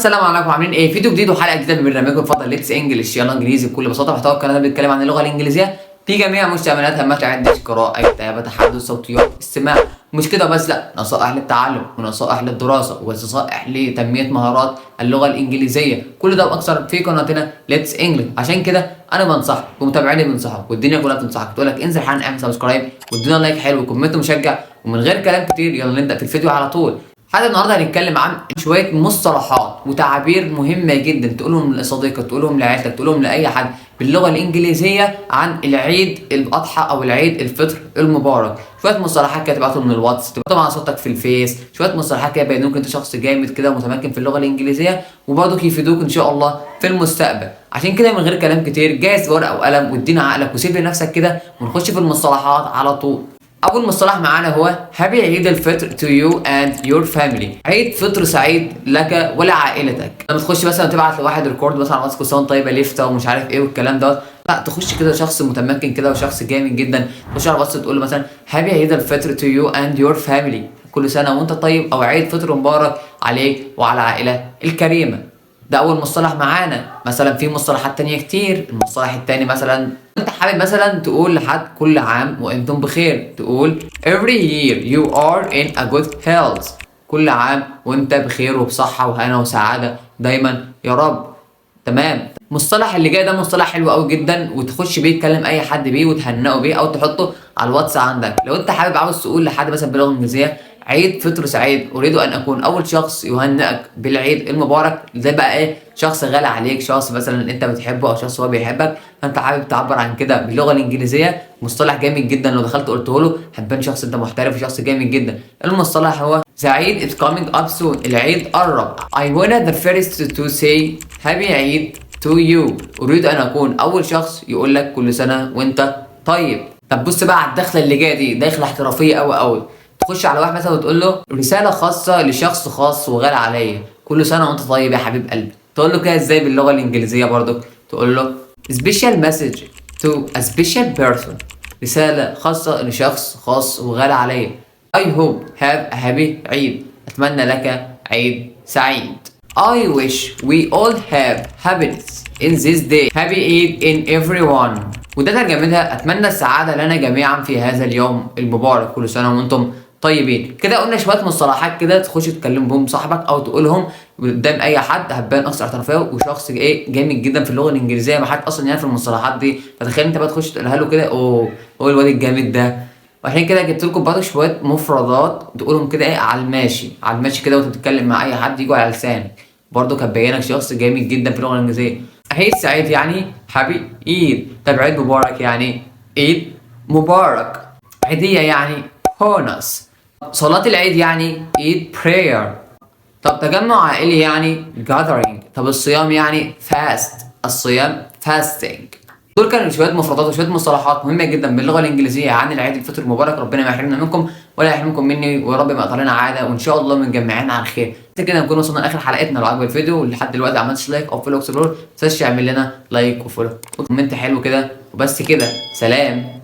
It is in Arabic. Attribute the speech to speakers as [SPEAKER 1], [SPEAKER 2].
[SPEAKER 1] السلام عليكم، عاملين ايه؟ فيديو جديد وحلقه جديده من برنامجكم المفضل ليتس انجلش. يلا انجليزي بكل بساطه. محتوى القناه بيتكلم عن اللغه الانجليزيه في جميع مستعملاتها، ما تعدش قراءه، كتابه، تحدث، صوتيات، استماع. مش كده بس، لا، نصائح للتعلم ونصائح للدراسه ونصائح لتنميه مهارات اللغه الانجليزيه. كل ده واكثر في قناتنا ليتس انجلش. عشان كده انا بنصحك ومتابعيني بنصحك والدنيا كلها بتنصحك، تقول لك انزل حالا اعمل سبسكرايب وادينا لايك حلو وكومنت مشجع. ومن غير كلام كتير يلا نبدا في الفيديو على طول. حلقة النهارده هنتكلم عن شوية مصطلحات وتعابير مهمة جدا تقولهم لصديقك، تقولهم لعيلتك، تقولهم لأي حد باللغة الإنجليزية عن العيد الأضحى أو العيد الفطر المبارك. شوية مصطلحات كده تبعتهم من الواتس، تبعتهم على صوتك في الفيس، شوية مصطلحات كده يبينوك أنت شخص جامد كده ومتمكن في اللغة الإنجليزية، وبرضك يفيدوك إن شاء الله في المستقبل. عشان كده من غير كلام كتير جهز ورقة وقلم وادينا عقلك وسيب لنفسك كده ونخش في المصطلحات على طول. أول مصطلح معانا هو Happy عيد الفطر to you and your family. عيد فطر سعيد لك ولعائلتك. لما تخش مثلا تبعت لواحد ريكورد مثلا على واتس كل طيبة ليفتا ومش عارف ايه والكلام دوت، لا، تخش كده شخص متمكن كده وشخص جامد جدا، تخش على واتس تقول له مثلا Happy عيد الفطر to you and your family. كل سنة وانت طيب، او عيد فطر مبارك عليك وعلى العائلة الكريمة. ده أول مصطلح معانا. مثلا في مصطلحات تانية كتير. المصطلح التاني مثلا انت حابب مثلا تقول لحد كل عام وانتم بخير، تقول every year you are in a good health. كل عام وانت بخير وبصحة وهنا وسعادة دايما يا رب. تمام. المصطلح اللي جاي ده مصطلح حلو قوي جدا، وتخش بيه تكلم اي حد بيه وتهنئه بيه او تحطه على الواتس عندك. لو انت حابب عاوز تقول لحد مثلا باللغه الانجليزيه عيد فطر سعيد، اريد ان اكون اول شخص يهنئك بالعيد المبارك، ده بقى ايه؟ شخص غالي عليك، شخص مثلا انت بتحبه او شخص هو بيحبك، فانت حابب تعبر عن كده باللغه الانجليزيه. مصطلح جامد جدا، لو دخلت قلته له هتبان شخص انت محترف وشخص جامد جدا. المصطلح هو The عيد is coming up soon. العيد قرب. I wanna the first to say happy عيد to you. اريد ان اكون اول شخص يقول لك كل سنه وانت طيب. طب بص بقى على الدخله اللي جايه دي، دخله احترافيه قوي قوي. تخش على واحد مثلا وتقول له رساله خاصه لشخص خاص وغالي عليا، كل سنه وانت طيب يا حبيب قلبي. تقول له كده ازاي باللغه الانجليزيه برضك؟ تقول له special message to a special person. رساله خاصه لشخص خاص وغالي عليا. I hope have a happy عيد. اتمنى لك عيد سعيد. I wish we all have happiness in this day. Happy Eid in everyone. وده ترجمتها اتمنى السعاده لنا جميعا في هذا اليوم المبارك، كل سنه وانتم طيبين. كده قلنا شويه مصطلحات كده تخش تتكلم بهم صاحبك او تقولهم قدام اي حد، هتبان اكثر احترافيه وشخص ايه جامد جدا في اللغه الانجليزيه، ما حد اصلا يعرف المصطلحات دي. فتخيل انت بقى تخش تقولها له كده، اوه هو الواد الجامد ده. وعشان كده جبت لكم برضه شويه مفردات تقولهم كده ايه على الماشي، على الماشي كده وانت بتتكلم مع اي حد يجوا على لسانك، برضه كانت بينك شخص جامد جدا في اللغه الانجليزيه. عيد سعيد يعني هابي ايد. طب عيد مبارك يعني عيد مبارك. عيديه يعني بونس. صلاه العيد يعني عيد براير. طب تجمع عائلي يعني gathering. طب الصيام يعني fast. الصيام fasting. دول كانوا شويه مفردات وشويه مصطلحات مهمه جدا باللغه الانجليزيه عن العيد الفطر المبارك. ربنا ما يحرمنا منكم ولا يحرمكم مني، ويا رب ما يقطع لنا عاده، وان شاء الله متجمعين على الخير. كده نكون وصلنا لاخر حلقتنا. لو عجبك الفيديو ولحد دلوقتي ما عملتش لايك او فولو اكسبلور، ما تنساش تعمل لنا لايك وفولو وكومنت حلو كده. وبس كده، سلام.